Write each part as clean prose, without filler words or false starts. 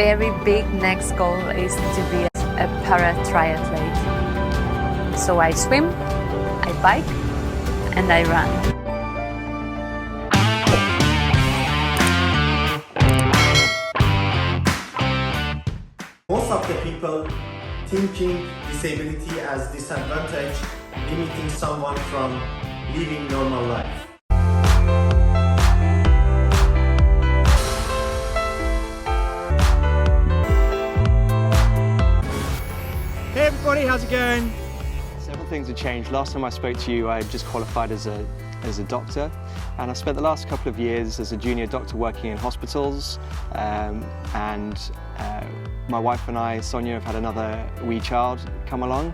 very big next goal is to be a para-triathlete. So I swim, I bike, and I run. Most of the people thinking disability as disadvantage, limiting someone from living normal life. Hey everybody, how's it going? Several things have changed. Last time I spoke to you, I just qualified as a doctor, and I spent the last couple of years as a junior doctor working in hospitals, my wife and I, Sonia, have had another wee child come along,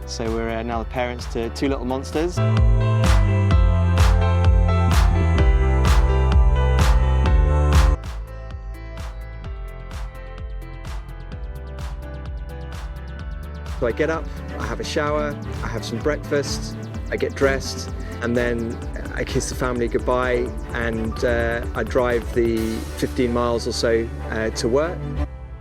so we're now the parents to two little monsters. So I get up, I have a shower, I have some breakfast, I get dressed, and then I kiss the family goodbye, and I drive the 15 miles or so to work.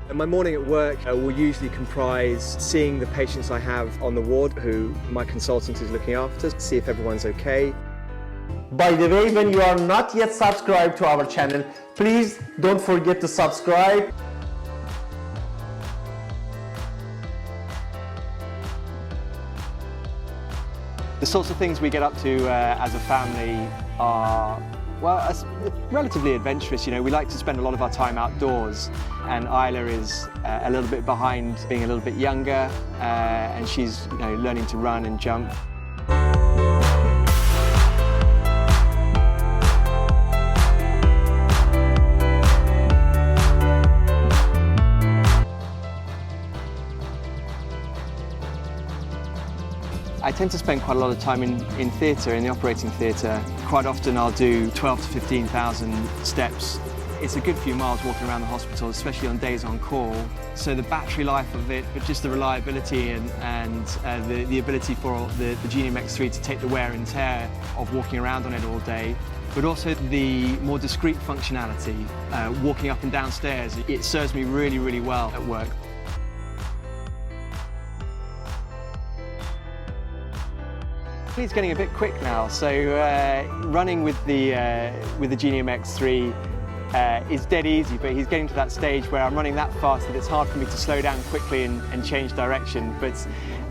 And my morning at work will usually comprise seeing the patients I have on the ward who my consultant is looking after, to see if everyone's okay. By the way, when you are not yet subscribed to our channel, please don't forget to subscribe. The sorts of things we get up to as a family are, well, relatively adventurous. You know, we like to spend a lot of our time outdoors, and Isla is a little bit behind, being a little bit younger, and she's, you know, learning to run and jump. I tend to spend quite a lot of time in theatre, in the operating theatre. Quite often I'll do 12 to 15,000 steps. It's a good few miles walking around the hospital, especially on days on call. So the battery life of it, but just the reliability and the ability for the Genium X3 to take the wear and tear of walking around on it all day, but also the more discreet functionality, walking up and down stairs. It serves me really, really well at work. It's getting a bit quick now, so running with the Genium X3 is dead easy, but he's getting to that stage where I'm running that fast that it's hard for me to slow down quickly and change direction. But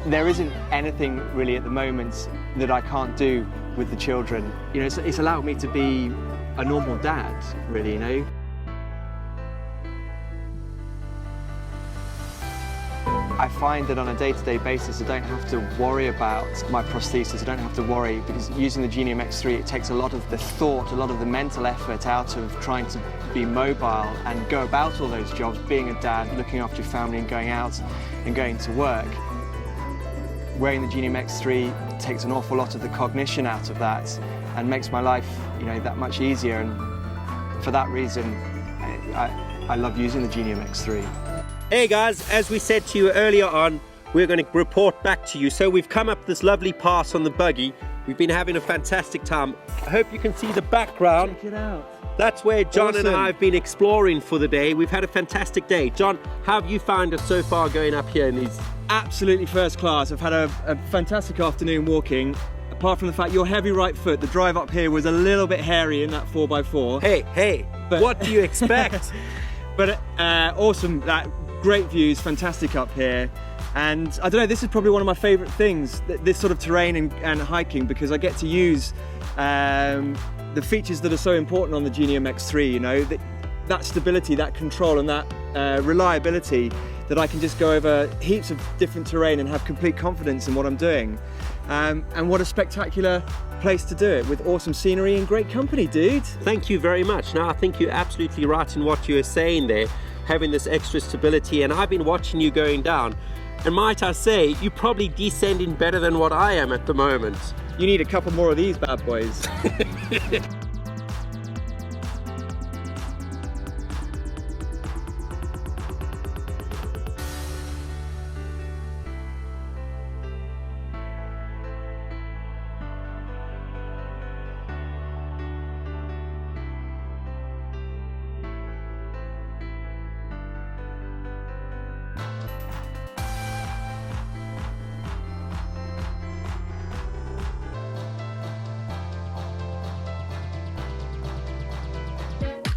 there isn't anything really at the moment that I can't do with the children. You know, it's allowed me to be a normal dad, really, you know. I find that on a day-to-day basis I don't have to worry about my prosthesis. I don't have to worry, because using the Genium X3 it takes a lot of the thought, a lot of the mental effort out of trying to be mobile and go about all those jobs, being a dad, looking after your family and going out and going to work. Wearing the Genium X3 takes an awful lot of the cognition out of that and makes my life, you know, that much easier, and for that reason I love using the Genium X3. Hey guys, as we said to you earlier on, we're going to report back to you. So we've come up this lovely pass on the buggy. We've been having a fantastic time. I hope you can see the background. Check it out. That's where John Awesome. and I have been exploring for the day. We've had a fantastic day. John, how have you found us so far going up here in these? Absolutely first class. I've had a fantastic afternoon walking. Apart from the fact your heavy right foot, the drive up here was a little bit hairy in that 4x4. Hey, But what do you expect? But awesome, great views, fantastic up here. And I don't know, this is probably one of my favorite things, this sort of terrain and hiking, because I get to use the features that are so important on the Genium X3, you know, that stability, that control and that reliability, that I can just go over heaps of different terrain and have complete confidence in what I'm doing. And what a spectacular place to do it, with awesome scenery and great company, dude. Thank you very much. Now, I think you're absolutely right in what you were saying there, having this extra stability, and I've been watching you going down, and might I say, you're probably descending better than what I am at the moment. You need a couple more of these bad boys.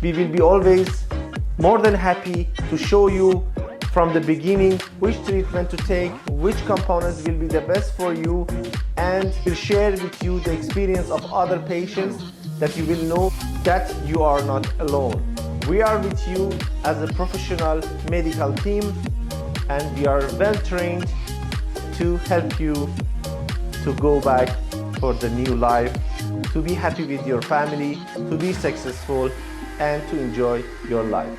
We will be always more than happy to show you from the beginning which treatment to take, which components will be the best for you, and we'll share with you the experience of other patients that you will know that you are not alone. We are with you as a professional medical team, and we are well trained to help you to go back for the new life, to be happy with your family, to be successful, and to enjoy your life.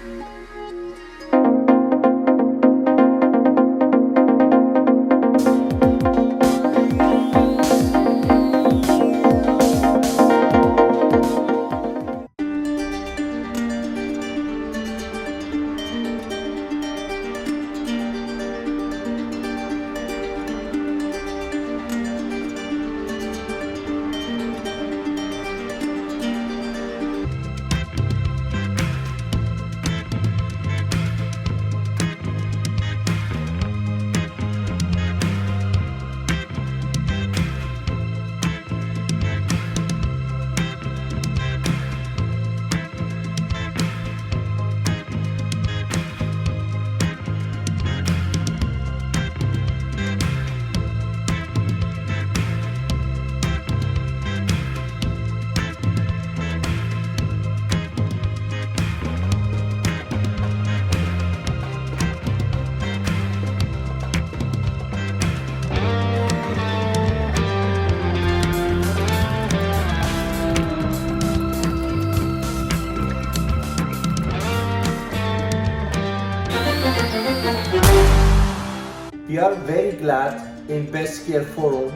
We are very glad in BestCare forum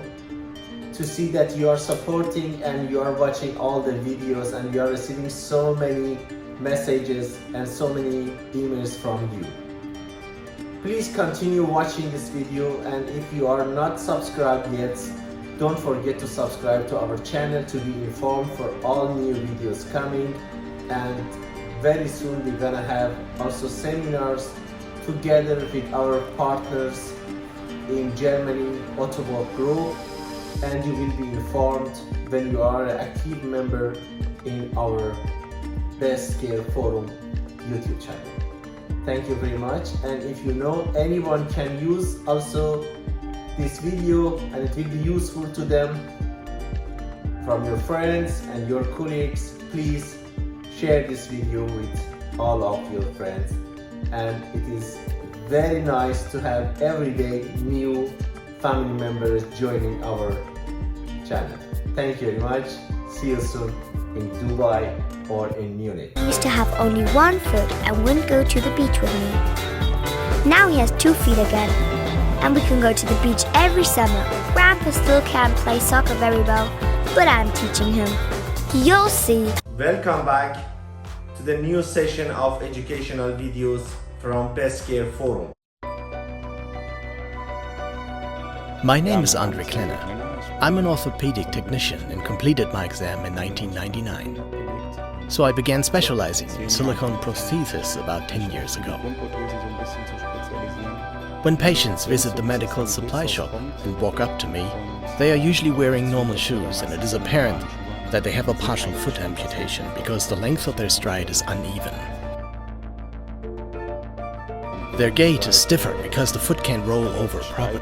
to see that you are supporting and you are watching all the videos, and we are receiving so many messages and so many emails from you. Please continue watching this video, and if you are not subscribed yet, don't forget to subscribe to our channel to be informed for all new videos coming. And very soon we're gonna have also seminars together with our partners in Germany, Ottobock group, and you will be informed when you are an active member in our BestCare forum YouTube channel. Thank you very much, and if you know anyone can use also this video and it will be useful to them from your friends and your colleagues, please share this video with all of your friends. And it is very nice to have every day new family members joining our channel. Thank you very much. See you soon in Dubai or in Munich. He used to have only one foot and wouldn't go to the beach with me. Now he has 2 feet again, and we can go to the beach every summer. Grandpa still can't play soccer very well, but I'm teaching him. You'll see. Welcome back to the new session of educational videos from BestCare forum. My name is Andre Klenner. I'm an orthopedic technician and completed my exam in 1999. So I began specializing in silicone prosthesis about 10 years ago. When patients visit the medical supply shop and walk up to me, they are usually wearing normal shoes, and it is apparent that they have a partial foot amputation because the length of their stride is uneven. Their gait is stiffer because the foot can't roll over properly.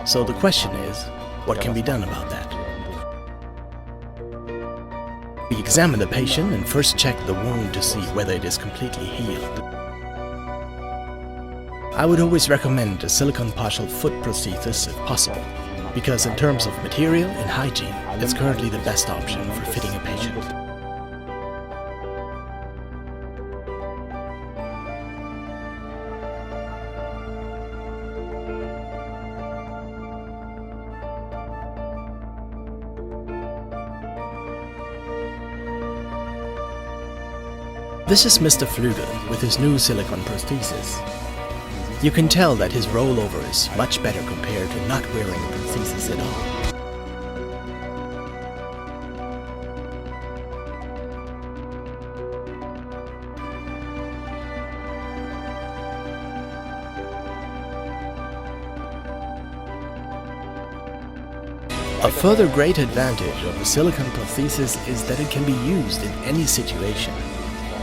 So the question is, what can be done about that? We examine the patient and first check the wound to see whether it is completely healed. I would always recommend a silicone partial foot prosthesis if possible, because in terms of material and hygiene, it's currently the best option for fitting a patient. This is Mr. Flügel with his new silicone prosthesis. You can tell that his rollover is much better compared to not wearing a prosthesis at all. A further great advantage of the silicone prosthesis is that it can be used in any situation.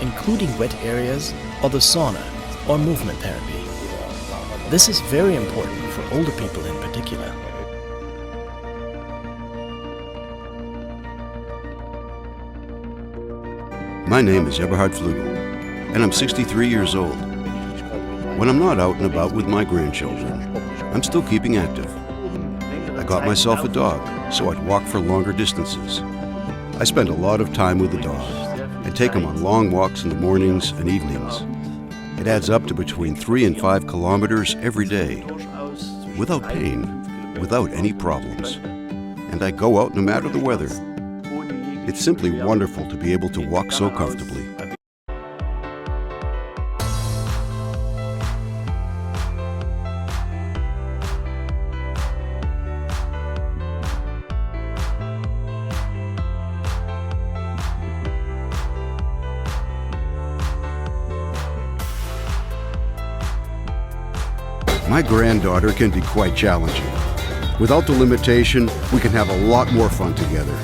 including wet areas or the sauna or movement therapy. This is very important for older people in particular. My name is Eberhard Flugel, and I'm 63 years old. When I'm not out and about with my grandchildren, I'm still keeping active. I got myself a dog, so I'd walk for longer distances. I spend a lot of time with the dog and take him on long walks in the mornings and evenings. It adds up to between 3 and 5 kilometers every day, without pain, without any problems. And I go out no matter the weather. It's simply wonderful to be able to walk so comfortably. My granddaughter can be quite challenging. Without the limitation, we can have a lot more fun together.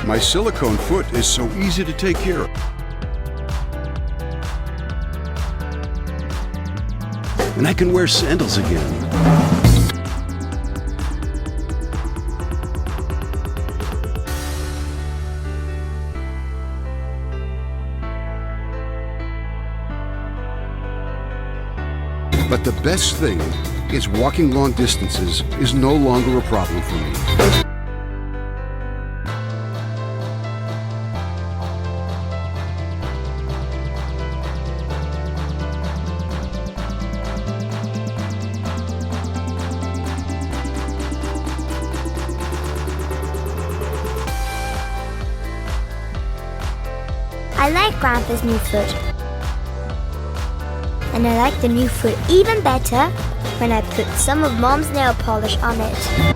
My silicone foot is so easy to take care of. And I can wear sandals again. But the best thing is walking long distances is no longer a problem for me. I like Grandpa's new foot. And I like the new foot even better when I put some of Mom's nail polish on it.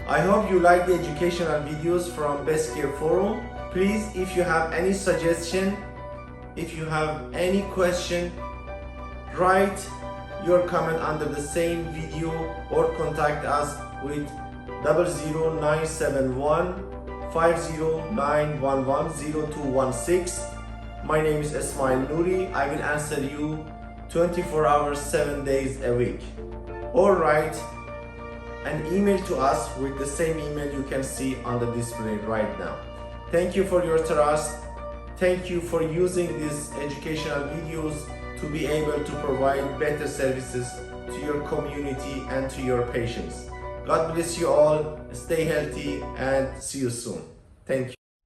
I hope you like the educational videos from BestCare forum. Please, if you have any suggestion, if you have any question, write your comment under the same video or contact us with 00971 50911 0216. My name is Ismail Nouri. I will answer you 24 hours, 7 days a week. Or write an email to us with the same email you can see on the display right now. Thank you for your trust. Thank you for using these educational videos to be able to provide better services to your community and to your patients. God bless you all, stay healthy, and see you soon. Thank you.